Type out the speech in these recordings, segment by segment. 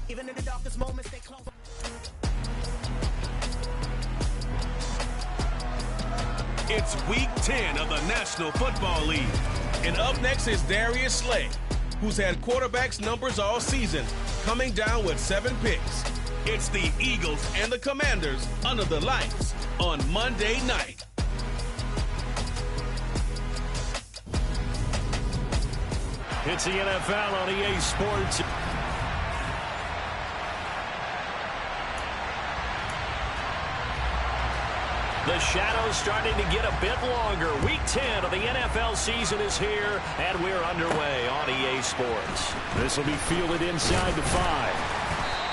Even in the darkest moments, they close. It's Week 10 of the National Football League. And up next is Darius Slay, who's had quarterbacks numbers all season, coming down with 7 picks. It's the Eagles and the Commanders under the lights on Monday night. It's the NFL on EA Sports. The shadow's starting to get a bit longer. Week 10 of the NFL season is here, and we're underway on EA Sports. This will be fielded inside the 5.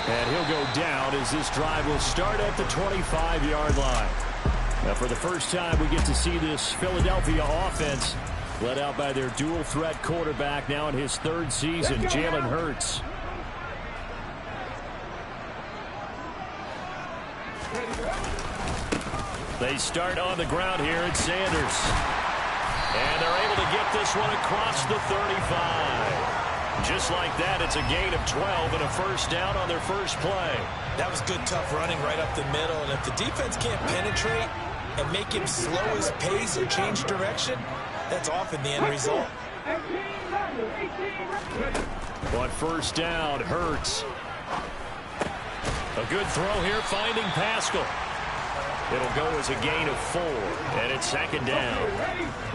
And he'll go down as this drive will start at the 25-yard line. Now, for the first time, we get to see this Philadelphia offense led out by their dual-threat quarterback now in his 3rd season, Jalen Hurts. They start on the ground here at Sanders. And they're able to get this one across the 35. Just like that, it's a gain of 12 and a first down on their first play. That was good, tough running right up the middle. And if the defense can't penetrate and make him slow his pace or change direction, that's often the end result. On first down, Hurts. A good throw here, finding Pascal. It'll go as a gain of 4, and it's 2nd down.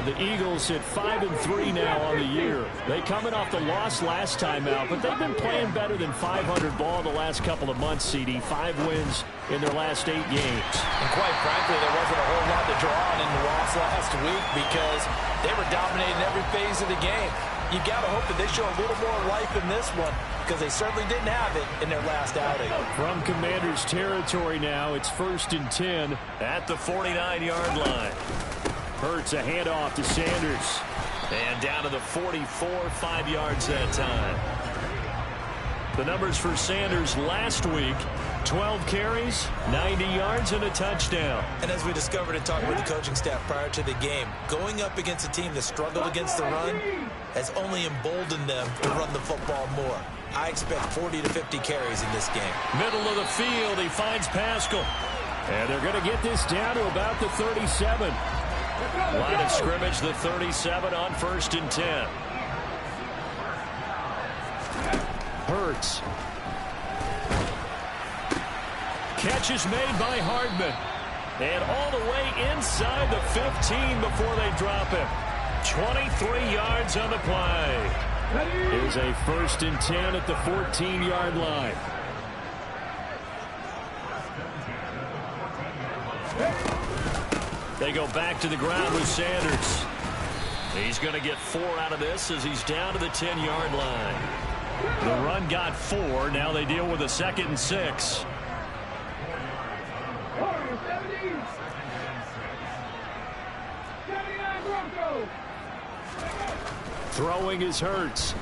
The Eagles at 5-3 now on the year. They coming off the loss last time out, but they've been playing better than 500 ball the last couple of months, CD. 5 wins in their last 8 games. And quite frankly, there wasn't a whole lot to draw on in the loss last week because they were dominating every phase of the game. You got to hope that they show a little more life in this one because they certainly didn't have it in their last outing. From Commanders territory now, it's 1st and 10 at the 49-yard line. Hurts a handoff to Sanders. And down to the 44, 5 yards that time. The numbers for Sanders last week, 12 carries, 90 yards, and a touchdown. And as we discovered in talking with the coaching staff prior to the game, going up against a team that struggled against the run has only emboldened them to run the football more. I expect 40 to 50 carries in this game. Middle of the field, he finds Pascal. And they're going to get this down to about the 37. Line of scrimmage, the 37 on 1st and 10. Hurts. Catch is made by Hardman. And all the way inside the 15 before they drop him. 23 yards on the play. Here's a 1st and 10 at the 14-yard line. They go back to the ground with Sanders. He's going to get 4 out of this as he's down to the 10-yard line. The run got 4. Now they deal with a 2nd and 6. Throwing is Hurts.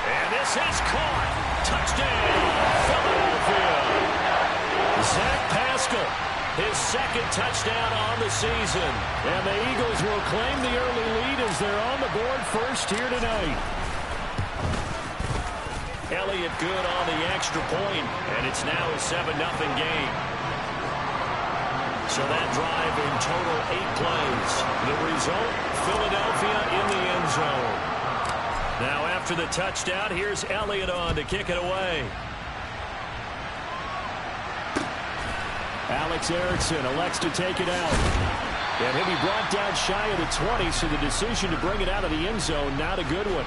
And this is caught. Touchdown, Philadelphia. Zach Pascal, his 2nd touchdown on the season. And the Eagles will claim the early lead as they're on the board first here tonight. Elliott good on the extra point, and it's now a 7-0 game. So that drive in total 8 plays. The result, Philadelphia in the end zone. Now after the touchdown, here's Elliott on to kick it away. Alex Erickson elects to take it out. And he'll be brought down shy of the 20, so the decision to bring it out of the end zone, not a good one.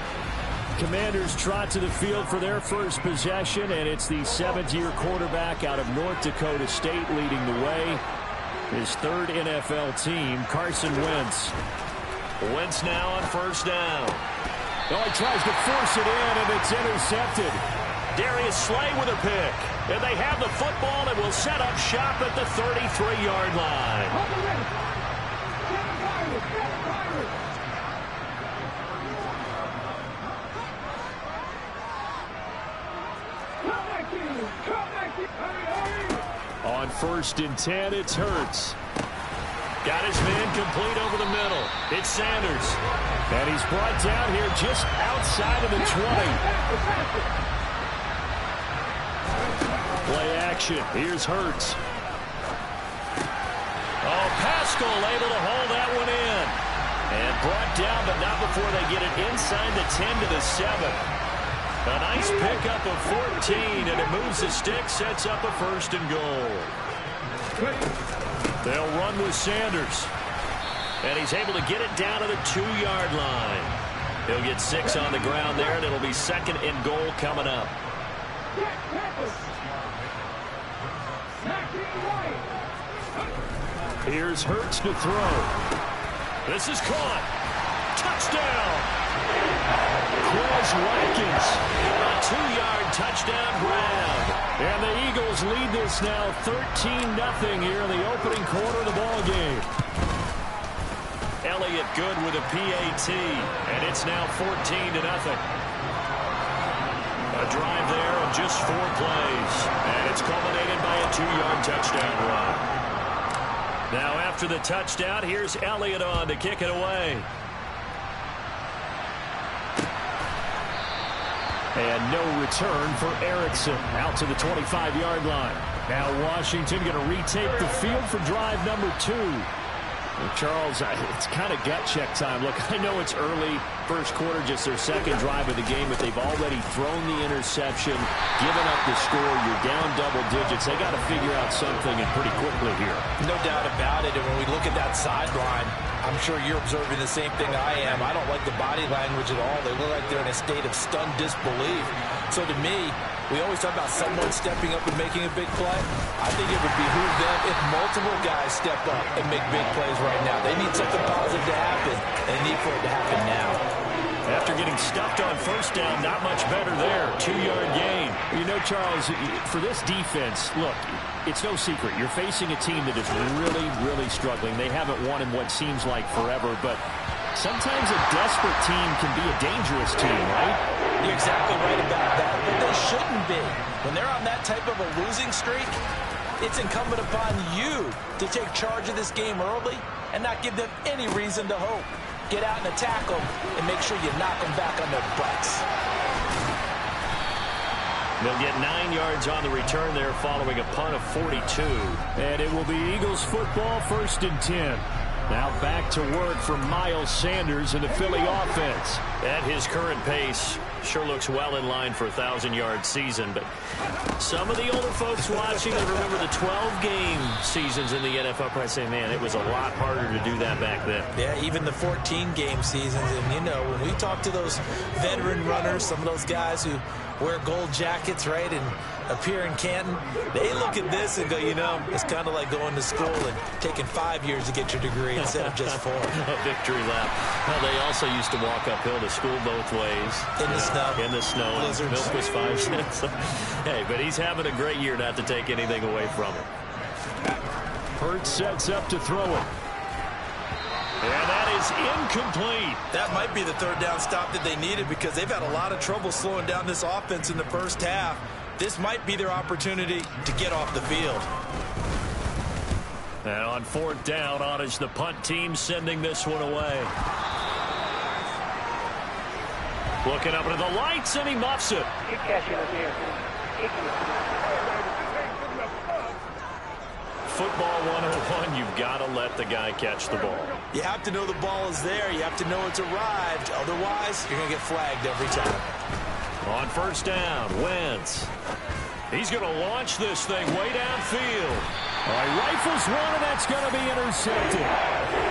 Commanders trot to the field for their first possession, and it's the 7th-year quarterback out of North Dakota State leading the way. His 3rd NFL team, Carson Wentz. Wentz now on first down. Oh, he tries to force it in, and it's intercepted. Darius Slay with a pick. And they have the football and will set up shop at the 33-yard line. On 1st and 10, it's Hurts. Got his man complete over the middle. It's Sanders. And he's brought down here just outside of the 20. Play action. Here's Hurts. Oh, Pascal able to hold that one in. And brought down, but not before they get it inside the 10 to the 7. A nice pickup of 14, and it moves the stick, sets up a 1st and goal. They'll run with Sanders. And he's able to get it down to the 2-yard line. He'll get 6 on the ground there, and it'll be 2nd and goal coming up. Here's Hurts to throw. This is caught. Touchdown. Quez Watkins. A 2-yard touchdown grab. And the Eagles lead this now 13-0 here in the opening quarter of the ball game. Elliott good with a PAT, and it's now 14-0. A drive there of just 4 plays, and it's culminated by a 2-yard touchdown run. Now after the touchdown, here's Elliott on to kick it away. And no return for Erickson out to the 25-yard line. Now Washington going to retake the field for drive number 2. Well, Charles, it's kind of gut check time. Look, I know it's early, first quarter, just their 2nd drive of the game, but they've already thrown the interception, given up the score. You're down double digits. They got to figure out something, and pretty quickly here. No doubt about it. And when we look at that sideline, I'm sure you're observing the same thing I am. I don't like the body language at all. They look like they're in a state of stunned disbelief. So to me, we always talk about someone stepping up and making a big play. I think it would behoove them if multiple guys step up and make big plays right now. They need something positive to happen. They need for it to happen now. After getting stuffed on 1st down, not much better there. 2-yard gain. You know, Charles, for this defense, look, it's no secret. You're facing a team that is really, really struggling. They haven't won in what seems like forever, but sometimes a desperate team can be a dangerous team, right? You're exactly right about that, but they shouldn't be. When they're on that type of a losing streak, it's incumbent upon you to take charge of this game early and not give them any reason to hope. Get out and attack them and make sure you knock them back on their butts. They'll get 9 yards on the return there following a punt of 42. And it will be Eagles football, 1st and 10. Now back to work for Miles Sanders and the Philly offense. At his current pace, sure looks well in line for a 1,000-yard season. But some of the older folks watching that remember the 12-game seasons in the NFL probably say, man, it was a lot harder to do that back then. Yeah, even the 14-game seasons. And, you know, when we talk to those veteran runners, some of those guys who wear gold jackets, right, and appear in Canton, they look at this and go, you know, it's kind of like going to school and taking 5 years to get your degree instead of just 4. A victory lap. Well, they also used to walk uphill to school both ways. In the snow. In the snow. Blizzards. Milk was 5 cents. Hey, but he's having a great year, not to take anything away from him. Hurts sets up to throw it. And that is incomplete. That might be the 3rd down stop that they needed because they've had a lot of trouble slowing down this offense in the 1st half. This might be their opportunity to get off the field. And on 4th down, on is the punt team sending this one away. Looking up into the lights, and he muffs it. Football 101, you've got to let the guy catch the ball. You have to know the ball is there. You have to know it's arrived. Otherwise, you're going to get flagged every time. On 1st down, Wentz. He's going to launch this thing way downfield. All right, rifles one, and that's going to be intercepted.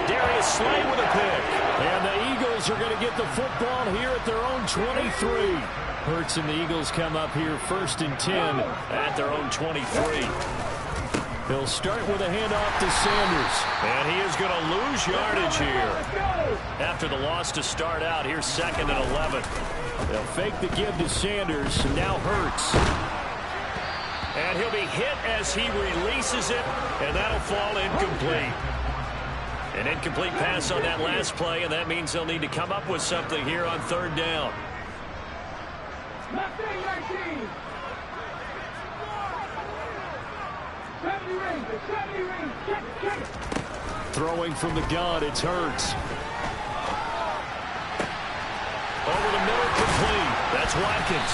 Darius Slay with a pick. And the Eagles are going to get the football here at their own 23. Hurts and the Eagles come up here 1st and 10 at their own 23. He'll start with a handoff to Sanders. And he is going to lose yardage here. After the loss to start out, here's 2nd and 11. They'll fake the give to Sanders. Now Hurts. And he'll be hit as he releases it. And that'll fall incomplete. An incomplete pass on that last play. And that means they'll need to come up with something here on 3rd down. Throwing from the gun, it's Hurts. Over the middle, complete. That's Watkins.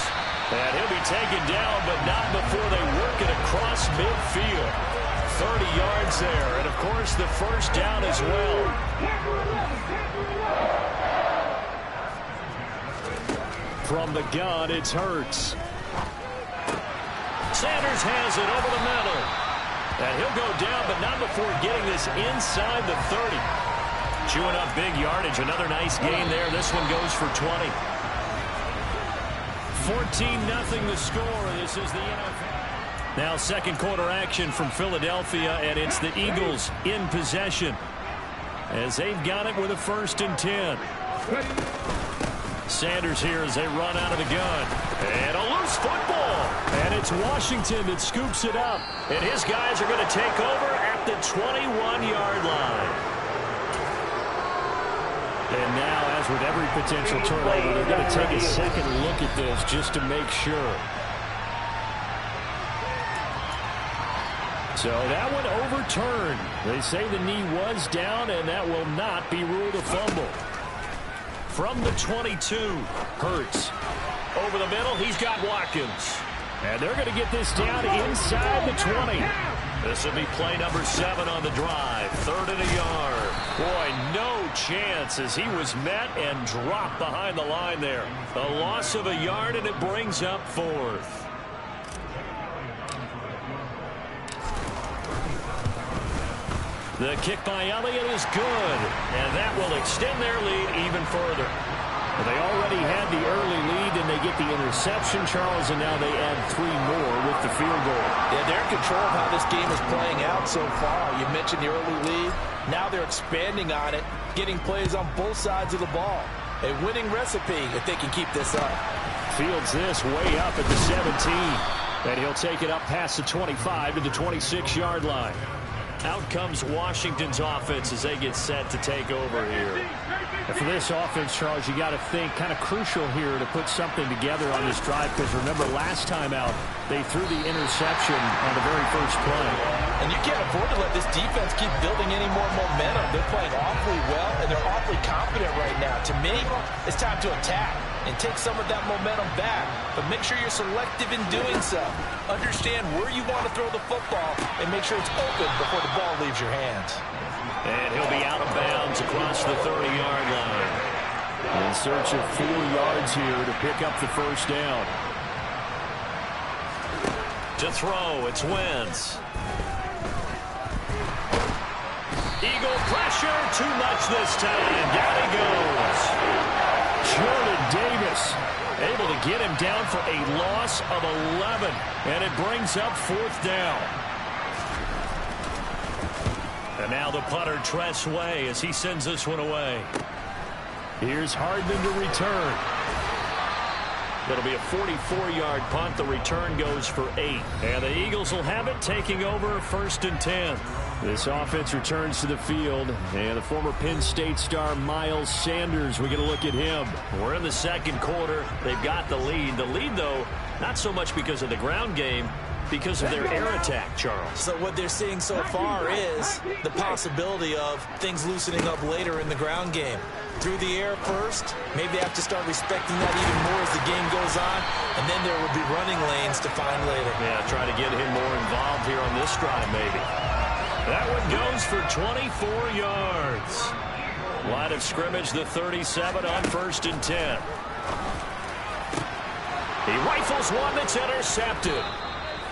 And he'll be taken down, but not before they work it across midfield. 30 yards there, and of course the first down as well. From the gun, it's Hurts. Sanders has it over the middle. And he'll go down, but not before getting this inside the 30. Chewing up big yardage. Another nice gain there. This one goes for 20. 14-0 the score. This is the NFL. Now second quarter action from Philadelphia, and it's the Eagles in possession as they've got it with a 1st and 10. Sanders here as they run out of the gun. And a loose football. And it's Washington that scoops it up. And his guys are going to take over at the 21-yard line. And now, as with every potential turnover, they're going to take a second look at this just to make sure. So that one overturned. They say the knee was down, and that will not be ruled a fumble. From the 22, Hurts. Over the middle, he's got Watkins. And they're going to get this down inside the 20. This will be play number 7 on the drive. 3rd and a yard. Boy, no chance as he was met and dropped behind the line there. A loss of a yard, and it brings up 4th. The kick by Elliott is good, and that will extend their lead even further. They already had the early lead, and they get the interception, Charles, and now they add 3 more with the field goal. Yeah, they're in control of how this game is playing out so far. You mentioned the early lead. Now they're expanding on it, getting plays on both sides of the ball. A winning recipe if they can keep this up. Fields this way up at the 17, and he'll take it up past the 25 to the 26-yard line. Out comes Washington's offense as they get set to take over here. And for this offense, Charles, you got to think kind of crucial here to put something together on this drive, because remember last time out they threw the interception on the very first play. And you can't afford to let this defense keep building any more momentum. They're playing awfully well, and they're awfully confident right now. To me, it's time to attack and take some of that momentum back. But make sure you're selective in doing so. Understand where you want to throw the football and make sure it's open before the ball leaves your hands. And he'll be out of bounds across the 30-yard line. In search of 4 yards here to pick up the first down. To throw, it's Wentz. Eagle pressure, too much this time. Down he goes. Jordan Davis able to get him down for a loss of 11. And it brings up 4th down. And now the punter, Tress Way, as he sends this one away. Here's Hardman to return. It'll be a 44-yard punt. The return goes for 8. And the Eagles will have it, taking over 1st and 10. This offense returns to the field. And the former Penn State star Miles Sanders, we get a look at him. We're in the second quarter. They've got the lead. The lead, though, not so much because of the ground game, because of their air attack, Charles. So what they're seeing so far is the possibility of things loosening up later in the ground game. Through the air first, maybe they have to start respecting that even more as the game goes on, and then there will be running lanes to find later. Yeah, try to get him more involved here on this drive, maybe. That one goes for 24 yards. Line of scrimmage, the 37 on 1st and 10. He rifles one that's intercepted.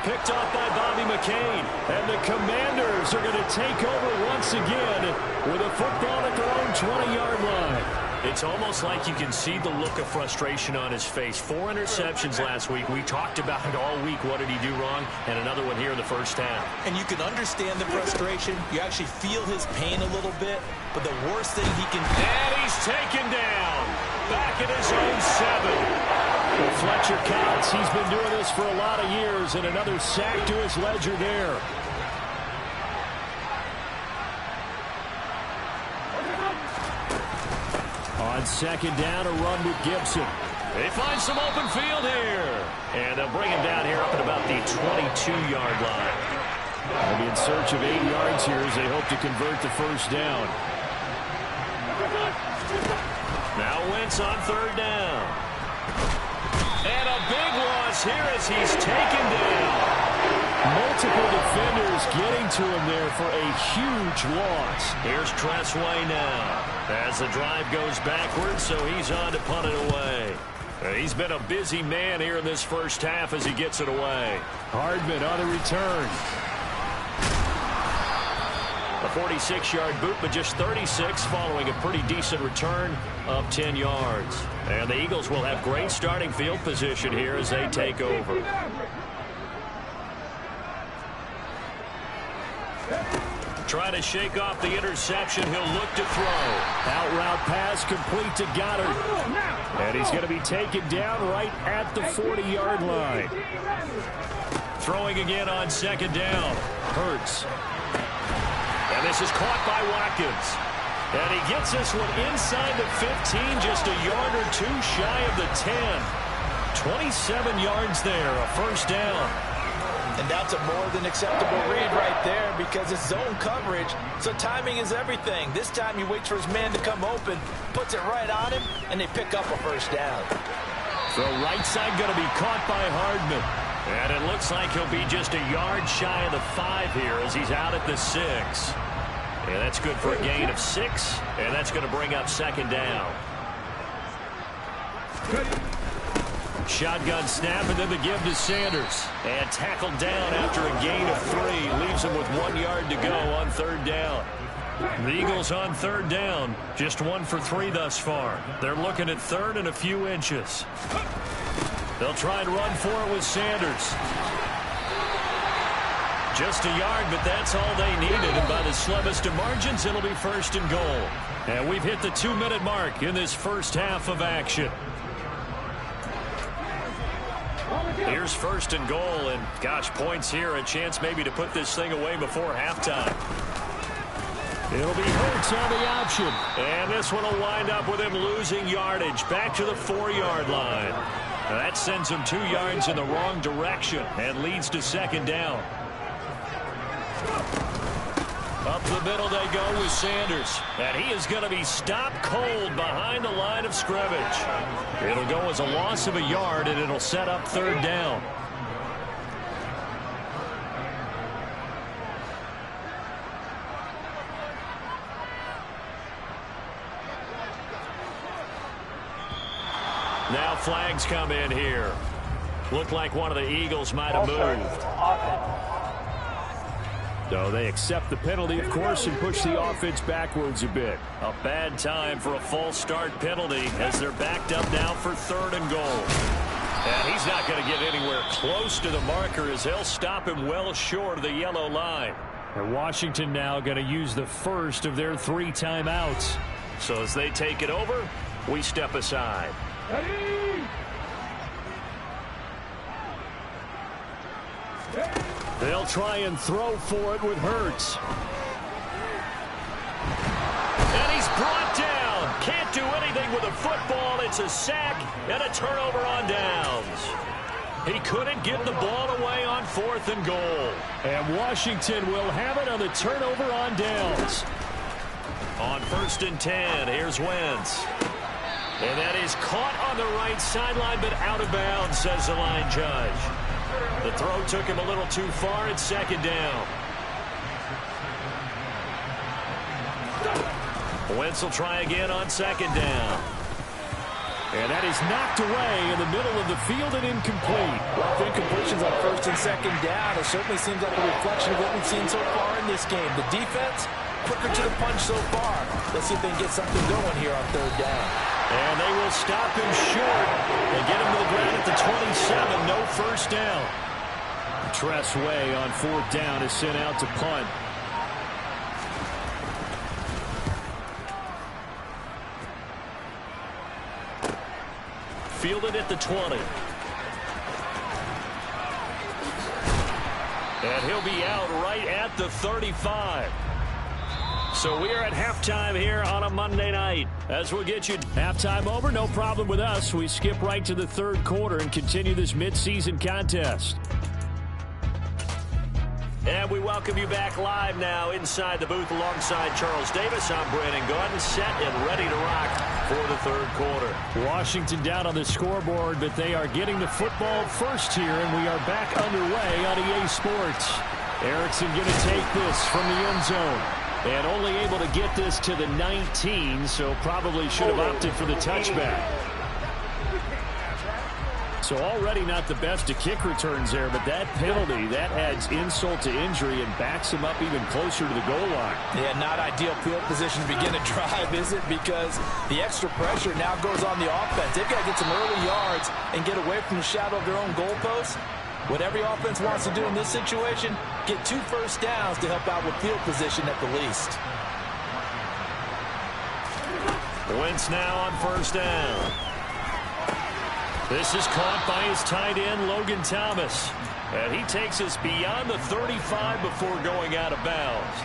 Picked off by Bobby McCain. And the Commanders are going to take over once again with a football at their own 20-yard line. It's almost like you can see the look of frustration on his face. 4 interceptions last week. We talked about it all week. What did he do wrong? And another one here in the first half. And you can understand the frustration. You actually feel his pain a little bit. But the worst thing he can do... And he's taken down. Back at his own 7. Well, Fletcher counts. He's been doing this for a lot of years, and another sack to his ledger there. On 2nd down, a run with Gibson. They find some open field here. And they'll bring him down here up at about the 22-yard line. They'll be in search of 8 yards here as they hope to convert the first down. Now Wentz on third down. And a big loss here as he's taken down. Multiple defenders getting to him there for a huge loss. Here's Tressway now as the drive goes backwards, so he's on to punt it away. He's been a busy man here in this first half as he gets it away. Hardman on the return. A 46-yard boot, but just 36 following a pretty decent return of 10 yards. And the Eagles will have great starting field position here as they take over. Trying to shake off the interception. He'll look to throw. Out route pass complete to Goddard. And he's going to be taken down right at the 40-yard line. Throwing again on second down. Hurts. And this is caught by Watkins. And he gets this one inside the 15, just a yard or two shy of the 10. 27 yards there, a first down. And that's a more than acceptable read right there because it's zone coverage, so timing is everything. This time he waits for his man to come open, puts it right on him, and they pick up a first down. The right side going to be caught by Hardman. And it looks like he'll be just a yard shy of the 5 here as he's out at the 6. And that's good for a gain of 6, and that's going to bring up second down. Shotgun snap, and then the give to Sanders. And tackled down after a gain of 3. Leaves him with 1 yard to go on third down. The Eagles on third down. Just 1 for 3 thus far. They're looking at third and a few inches. They'll try and run for it with Sanders. Just a yard, but that's all they needed. And by the slimmest of margins, it'll be first and goal. And we've hit the 2-minute mark in this first half of action. Here's first and goal, and gosh, points here, a chance maybe to put this thing away before halftime. It'll be Hurts on the option, and this one will wind up with him losing yardage back to the 4-yard line. That sends him 2 yards in the wrong direction and leads to second down. Up the middle they go with Sanders. And he is going to be stopped cold behind the line of scrimmage. It'll go as a loss of a yard, and it'll set up third down. Now flags come in here. Looked like one of the Eagles might have moved. So they accept the penalty, of course, and push the offense backwards a bit. A bad time for a false start penalty as they're backed up now for third and goal. And he's not going to get anywhere close to the marker as they'll stop him well short of the yellow line. And Washington now going to use the first of their 3 timeouts. So as they take it over, we step aside. They'll try and throw for it with Hurts. And he's brought down. Can't do anything with a football. It's a sack and a turnover on downs. He couldn't get the ball away on 4th and goal. And Washington will have it on the turnover on downs. On 1st and 10, here's Wentz. And that is caught on the right sideline, but out of bounds, says the line judge. The throw took him a little too far at second down. Wentz will try again on second down. And that is knocked away in the middle of the field and incomplete. Rough incompletions on 1st and 2nd down. It certainly seems like a reflection of what we've seen so far in this game. The defense, quicker to the punch so far. Let's see if they can get something going here on 3rd down. And they will stop him short. They get him to the ground at the 27. No first down. Tressway on 4th down is sent out to punt. Fielded at the 20. And he'll be out right at the 35. So we are at halftime here on a Monday night. As we'll get you halftime over, no problem with us. We skip right to the 3rd quarter and continue this midseason contest. And we welcome you back live now inside the booth alongside Charles Davis. I'm Brandon Gaudin, set and ready to rock for the third quarter. Washington down on the scoreboard, but they are getting the football first here, and we are back underway on EA Sports. Erickson going to take this from the end zone. And only able to get this to the 19, so probably should have opted for the touchback. So already not the best of kick returns there, but that penalty, that adds insult to injury and backs him up even closer to the goal line. Yeah, not ideal field position to begin a drive, is it? Because the extra pressure now goes on the offense. They've got to get some early yards and get away from the shadow of their own goalposts. What every offense wants to do in this situation, get 2 first downs to help out with field position at the least. Wentz now on first down. This is caught by his tight end, Logan Thomas. And he takes us beyond the 35 before going out of bounds.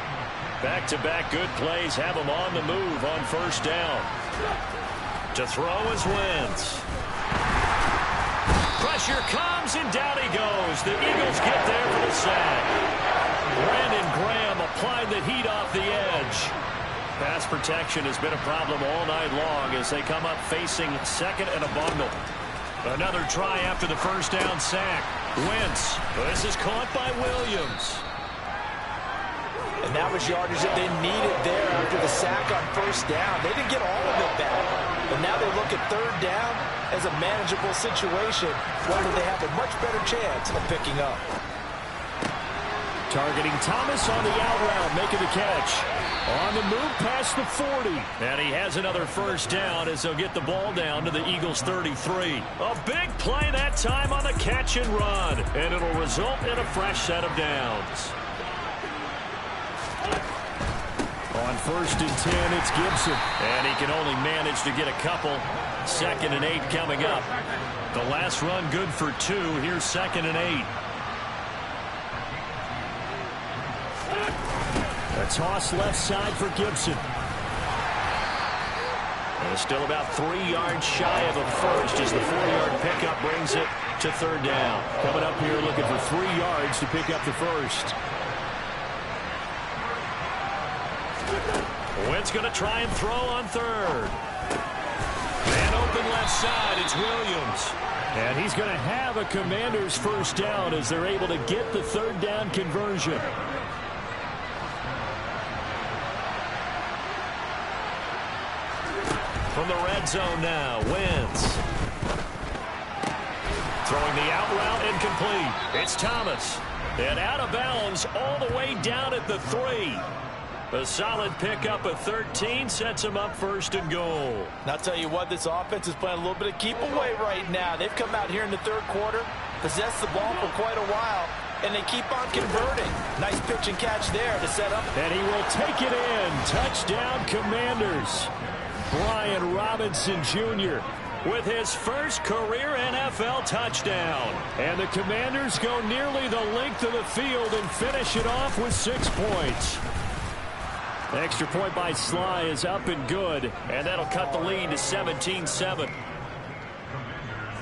Back-to-back good plays have him on the move on first down. To throw is Wentz. Pressure comes, and down he goes. The Eagles get there for the sack. Brandon Graham applied the heat off the edge. Pass protection has been a problem all night long as they come up facing second and a bundle. Another try after the first down sack. Wentz. This is caught by Williams. And that was yardage that they needed there after the sack on first down. They didn't get all of it back. But now they look at third down as a manageable situation, where they have a much better chance of picking up. Targeting Thomas on the out route, making the catch. On the move past the 40. And he has another first down as they'll get the ball down to the Eagles' 33. A big play that time on the catch and run. And it'll result in a fresh set of downs. On first and 10, it's Gibson. And he can only manage to get a couple. 2nd and 8 coming up. The last run good for 2. Here's 2nd and 8. A toss left side for Gibson. And still about 3 yards shy of a first as the 4-yard pickup brings it to third down. Coming up here looking for 3 yards to pick up the first. Wentz going to try and throw on third. And open left side, it's Williams. And he's going to have a Commanders first down as they're able to get the third down conversion. From the red zone now, Wentz. Throwing the out route incomplete. It's Thomas. And out of bounds all the way down at the 3. A solid pickup of 13 sets him up first and goal. And I'll tell you what, this offense is playing a little bit of keep away right now. They've come out here in the third quarter, possessed the ball for quite a while, and they keep on converting. Nice pitch and catch there to set up. And he will take it in. Touchdown, Commanders. Brian Robinson Jr. with his first career NFL touchdown. And the Commanders go nearly the length of the field and finish it off with 6 points. The extra point by Sly is up and good. And that'll cut the lead to 17-7.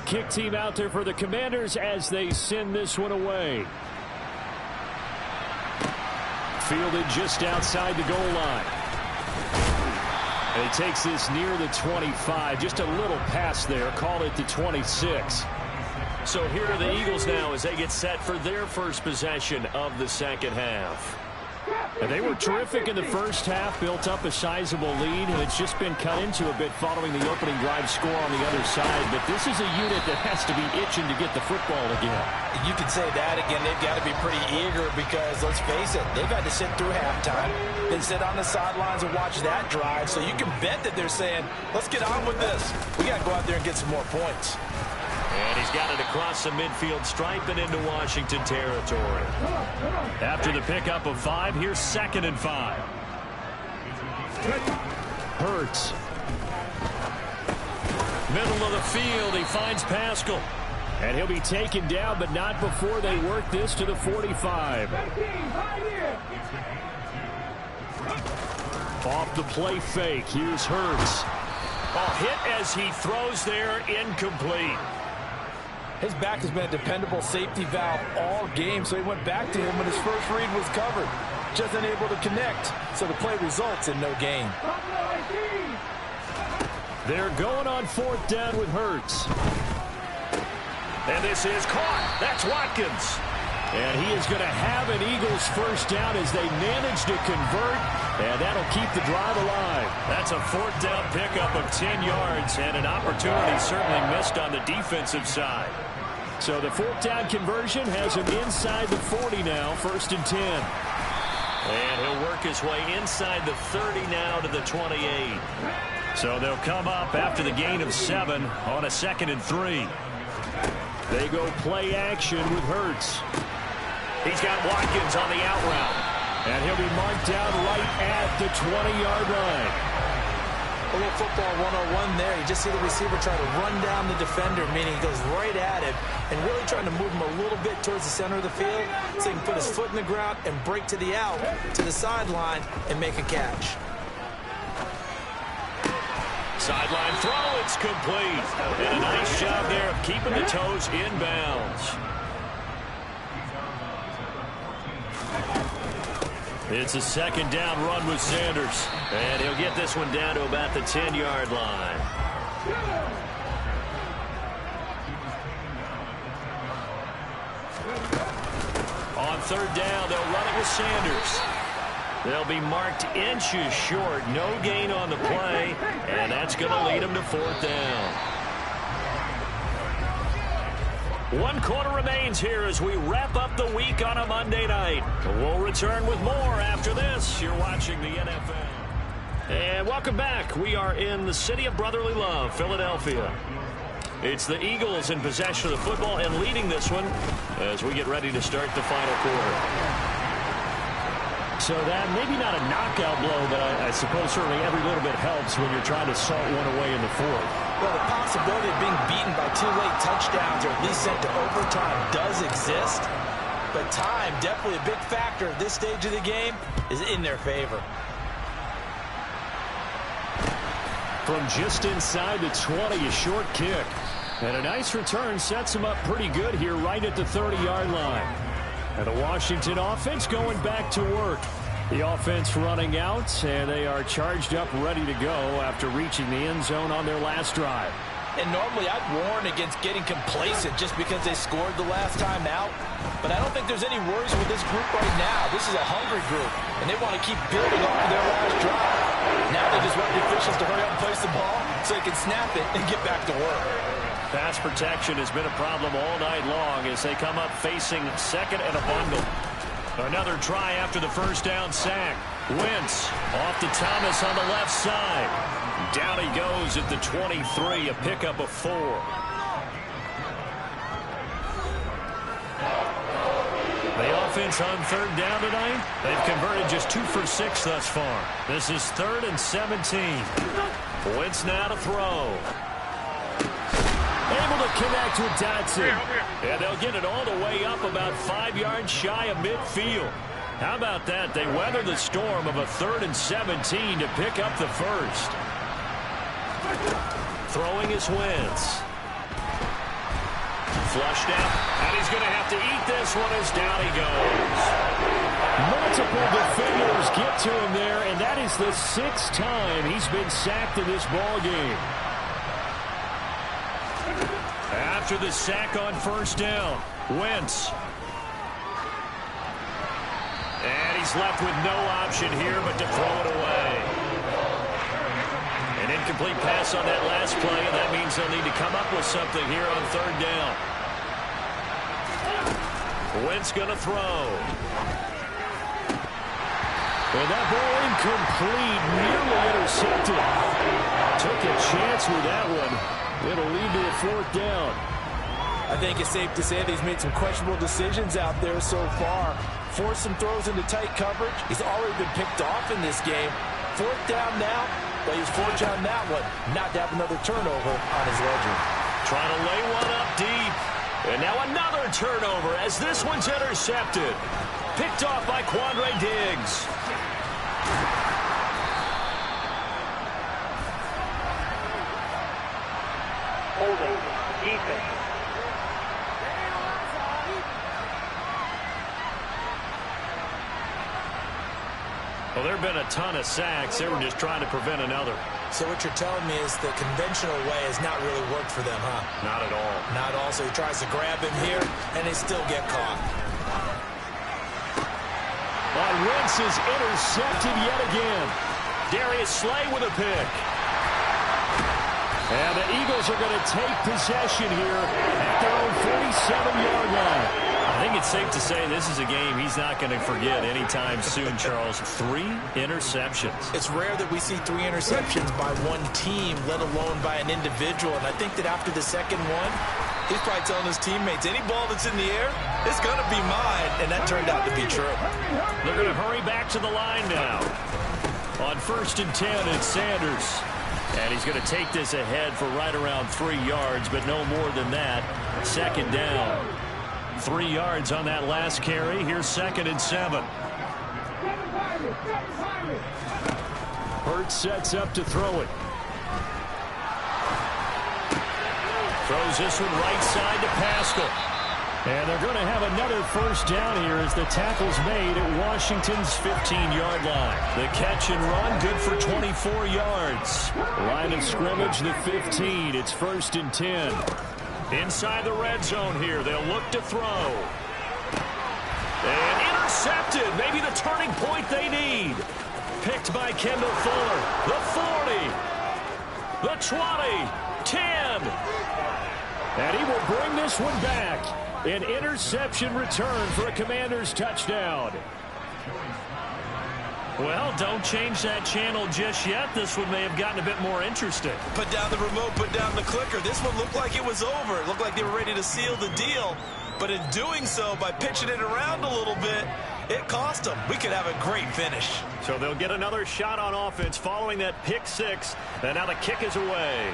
Kick team out there for the Commanders as they send this one away. Fielded just outside the goal line. And he takes this near the 25. Just a little pass there. Call it the 26. So here are the Eagles now as they get set for their first possession of the second half. And they were terrific in the first half, built up a sizable lead, and it's just been cut into a bit following the opening drive score on the other side. But this is a unit that has to be itching to get the football again. You can say that again. They've got to be pretty eager because, let's face it, they've had to sit through halftime, then sit on the sidelines and watch that drive. So you can bet that they're saying, let's get on with this. We got to go out there and get some more points. And he's got it across the midfield stripe and into Washington territory. After the pickup of 5, here's 2nd and 5. Hurts. Middle of the field, he finds Pascal. And he'll be taken down, but not before they work this to the 45. Off the play fake, here's Hurts. A hit as he throws there, incomplete. His back has been a dependable safety valve all game, so he went back to him when his first read was covered. Just unable to connect, so the play results in no gain. They're going on 4th down with Hurts. And this is caught. That's Watkins. And he is going to have an Eagles first down as they manage to convert, and that'll keep the drive alive. That's a 4th down pickup of 10 yards, and an opportunity certainly missed on the defensive side. So the 4th down conversion has him inside the 40 now, 1st and 10. And he'll work his way inside the 30 now to the 28. So they'll come up after the gain of 7 on a 2nd and 3. They go play action with Hurts. He's got Watkins on the out route. And he'll be marked down right at the 20-yard line. A little football 101 there. You just see the receiver try to run down the defender, meaning he goes right at him and really trying to move him a little bit towards the center of the field so he can put his foot in the ground and break to the out, to the sideline, and make a catch. Sideline throw, it's complete. And a nice job there of keeping the toes inbounds. It's a 2nd down run with Sanders. And he'll get this one down to about the 10-yard line. On 3rd down, they'll run it with Sanders. They'll be marked inches short. No gain on the play. And that's going to lead them to 4th down. 1 quarter remains here as we wrap up the week on a Monday night. We'll return with more after this. You're watching the NFL. And welcome back. We are in the city of brotherly love, Philadelphia. It's the Eagles in possession of the football and leading this one as we get ready to start the final quarter. So that maybe not a knockout blow, but I suppose certainly every little bit helps when you're trying to salt one away in the 4th. Well, the possibility of being beaten by 2 late touchdowns or at least sent to overtime does exist. But time, definitely a big factor at this stage of the game, is in their favor. From just inside the 20, a short kick. And a nice return sets him up pretty good here right at the 30-yard line. And the Washington offense going back to work. The offense running out, and they are charged up, ready to go after reaching the end zone on their last drive. And normally I'd warn against getting complacent just because they scored the last time out. But I don't think there's any worries with this group right now. This is a hungry group, and they want to keep building off of their last drive. Now they just want the officials to hurry up and place the ball so they can snap it and get back to work. Pass protection has been a problem all night long as they come up facing 2nd and a bundle. Another try after the first down sack. Wentz off to Thomas on the left side. Down he goes at the 23, a pickup of 4. The offense on 3rd down tonight, they've converted just 2 for 6 thus far. This is 3rd and 17. Wentz now to throw. Able to connect with Dotson. And they'll get it all the way up about 5 yards shy of midfield. How about that? They weather the storm of a 3rd and 17 to pick up the first. Throwing is Wentz. Flushed out, and he's going to have to eat this one as down he goes. Multiple defenders get to him there, and that is the 6th time he's been sacked in this ball game. After the sack on 1st down, Wentz. And he's left with no option here but to throw it away. An incomplete pass on that last play, and that means they'll need to come up with something here on 3rd down. Wentz going to throw. And that ball incomplete, nearly intercepted. Took a chance with that one. It'll lead to a 4th down. I think it's safe to say that he's made some questionable decisions out there so far. Forced some throws into tight coverage. He's already been picked off in this game. 4th down now, but he's fortunate on that one not to have another turnover on his ledger. Trying to lay one up deep. And now another turnover as this one's intercepted. Picked off by Quandre Diggs. Holding defense. Well, there have been a ton of sacks. They were just trying to prevent another. So what you're telling me is the conventional way has not really worked for them, huh? Not at all. Not at all. So he tries to grab him here, and they still get caught. Wentz is intercepted yet again. Darius Slay with a pick. And the Eagles are going to take possession here at their own 47-yard line. I think it's safe to say this is a game he's not going to forget anytime soon, Charles. 3 interceptions. It's rare that we see 3 interceptions by one team, let alone by an individual. And I think that after the second one, he's probably telling his teammates, any ball that's in the air, it's going to be mine. And that turned out to be true. They're going to hurry back to the line now. On 1st and 10, it's Sanders. And he's going to take this ahead for right around 3 yards, but no more than that. 2nd down. 3 yards on that last carry. Here's 2nd and 7. Hurts sets up to throw it. Throws this one right side to Pascal. And they're going to have another 1st down here as the tackle's made at Washington's 15-yard line. The catch and run, good for 24 yards. Line of scrimmage, the 15. It's 1st and 10. Inside the red zone here. They'll look to throw. And intercepted. Maybe the turning point they need. Picked by Kendall Fuller. The 40. The 20. 10. And he will bring this one back. An interception return for a Commanders touchdown. Well, don't change that channel just yet. This one may have gotten a bit more interesting. Put down the remote, put down the clicker. This one looked like it was over. It looked like they were ready to seal the deal. But in doing so, by pitching it around a little bit, it cost them. We could have a great finish. So they'll get another shot on offense following that pick 6. And now the kick is away.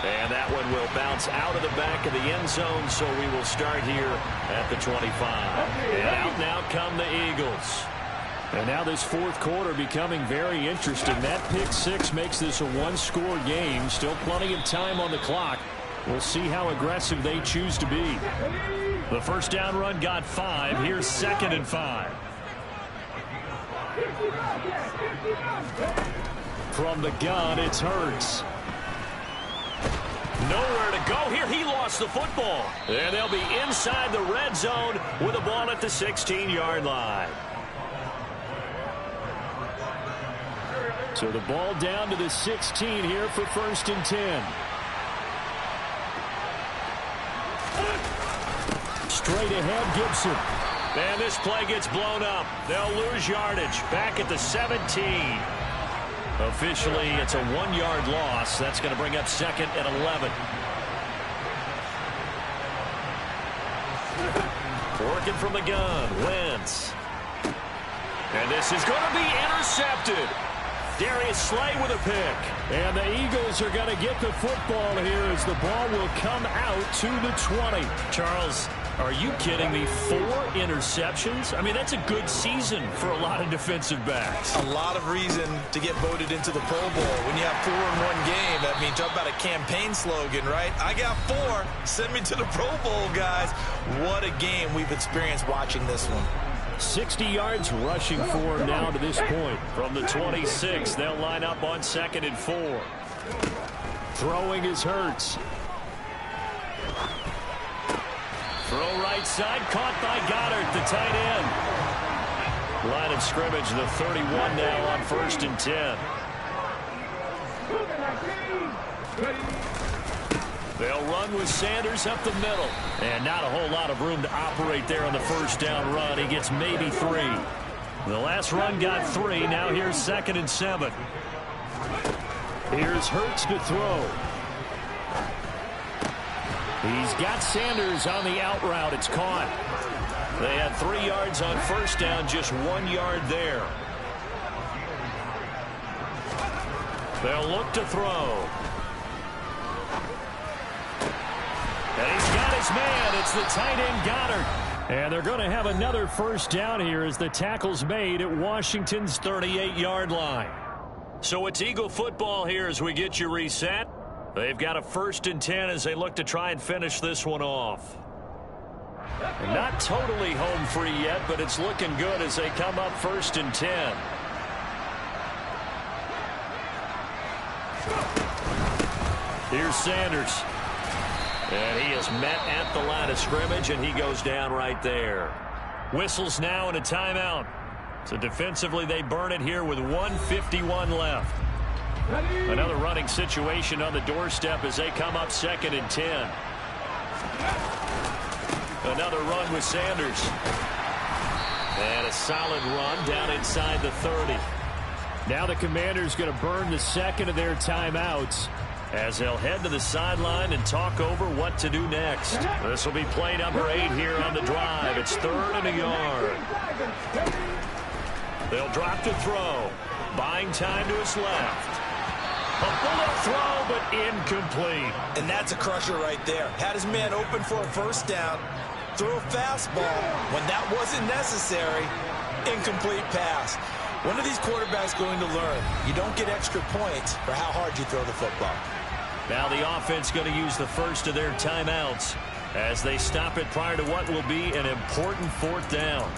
And that one will bounce out of the back of the end zone, so we will start here at the 25. And out now come the Eagles. And now this 4th quarter becoming very interesting. That pick 6 makes this a 1-score game. Still plenty of time on the clock. We'll see how aggressive they choose to be. The 1st down run got 5. Here's 2nd and 5. From the gun, it's Hurts. Nowhere to go here. He lost the football. And they'll be inside the red zone with the ball at the 16-yard line. So the ball down to the 16 here for 1st and 10. Straight ahead, Gibson. And this play gets blown up. They'll lose yardage. Back at the 17. Officially, it's a 1-yard loss. That's going to bring up 2nd and 11. Working from the gun, Wentz. And this is going to be intercepted. Darius Slay with a pick. And the Eagles are going to get the football here as the ball will come out to the 20. Charles, are you kidding me? 4 interceptions? I mean, that's a good season for a lot of defensive backs. A lot of reason to get voted into the Pro Bowl. When you have 4 in one game, that means talk about a campaign slogan, right? I got 4. Send me to the Pro Bowl, guys. What a game we've experienced watching this one. 60 yards rushing for him now to this point. From the 26, they'll line up on 2nd and 4. Throwing is Hurts. Throw right side, caught by Goddard, the tight end. Line of scrimmage, the 31 now on 1st and 10. They'll run with Sanders up the middle. And not a whole lot of room to operate there on the 1st down run. He gets maybe 3. The last run got 3. Now here's 2nd and 7. Here's Hurts to throw. He's got Sanders on the out route. It's caught. They had 3 yards on 1st down, just 1 yard there. They'll look to throw. And he's got his man. It's the tight end Goddard. And they're going to have another 1st down here as the tackle's made at Washington's 38-yard line. So it's Eagle football here as we get you reset. They've got a 1st and 10 as they look to try and finish this one off. And not totally home free yet, but it's looking good as they come up 1st and 10. Here's Sanders. And he is met at the line of scrimmage, and he goes down right there. Whistles now and a timeout. So defensively, they burn it here with 1:51 left. Another running situation on the doorstep as they come up 2nd and 10. Another run with Sanders. And a solid run down inside the 30. Now the Commanders going to burn the second of their timeouts as they'll head to the sideline and talk over what to do next. This will be play number 8 here on the drive. It's 3rd and a yard. They'll drop to throw. Buying time to his left. A bullet throw, but incomplete. And that's a crusher right there. Had his man open for a first down. Throw a fastball when that wasn't necessary. Incomplete pass. When are these quarterbacks going to learn? You don't get extra points for how hard you throw the football. Now the offense going to use the first of their timeouts as they stop it prior to what will be an important 4th down.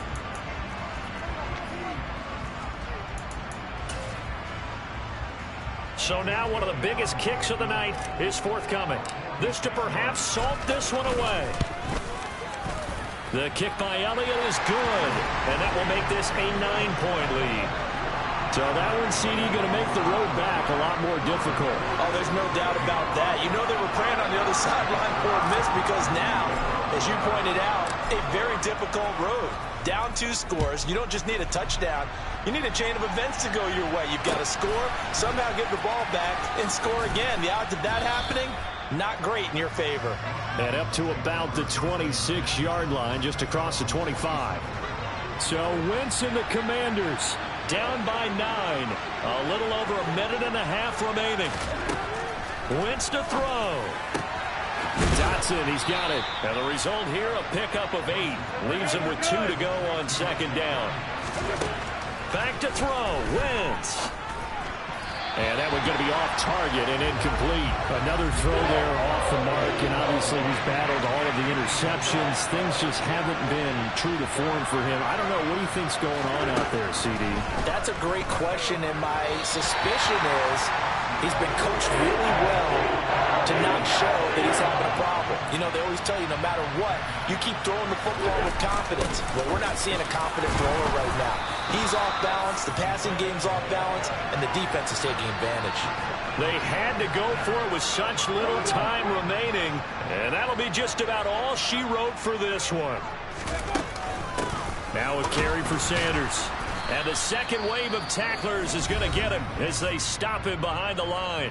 So now one of the biggest kicks of the night is forthcoming. This to perhaps salt this one away. The kick by Elliott is good, and that will make this a 9-point lead. So that one, CD, going to make the road back a lot more difficult. Oh, there's no doubt about that. You know they were praying on the other sideline for a miss because now, as you pointed out, a very difficult road. Down 2 scores. You don't just need a touchdown. You need a chain of events to go your way. You've got to score, somehow get the ball back, and score again. The odds of that happening, not great in your favor. And up to about the 26-yard line, just across the 25. So Wentz and the Commanders down by 9. A little over a minute and a half remaining. Wentz to throw. Dotson, he's got it. And the result here, a pickup of 8. Leaves him with 2 to go on 2nd down. Back to throw. Wentz. And that one's going to be off target and incomplete. Another throw there off the mark, and obviously he's battled all of the interceptions. Things just haven't been true to form for him. I don't know. What do you think's going on out there, CD? That's a great question, and my suspicion is he's been coached really well to not show that he's having a problem. You know, they always tell you no matter what, you keep throwing the football with confidence. Well, we're not seeing a confident thrower right now. He's off balance, the passing game's off balance, and the defense is taking advantage. They had to go for it with such little time remaining, and that'll be just about all she wrote for this one. Now a carry for Sanders. And the second wave of tacklers is going to get him as they stop him behind the line.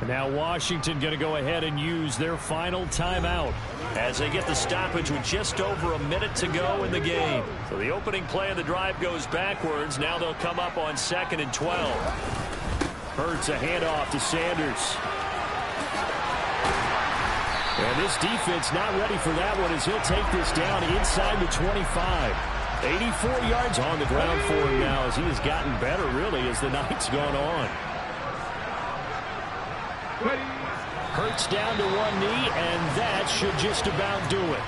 And now Washington going to go ahead and use their final timeout as they get the stoppage with just over a minute to go in the game. So the opening play of the drive goes backwards. Now they'll come up on 2nd and 12. Hurts a handoff to Sanders. And this defense not ready for that one as he'll take this down inside the 25. 84 yards on the ground for him now as he has gotten better really as the night's gone on. Hurts down to one knee, and that should just about do it.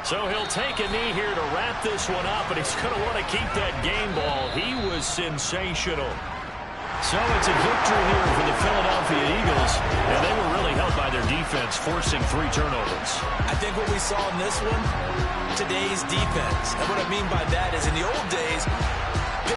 So he'll take a knee here to wrap this one up, and he's going to want to keep that game ball. He was sensational. So it's a victory here for the Philadelphia Eagles, and they were really helped by their defense, forcing 3 turnovers. I think what we saw in this one, today's defense. And what I mean by that is in the old days,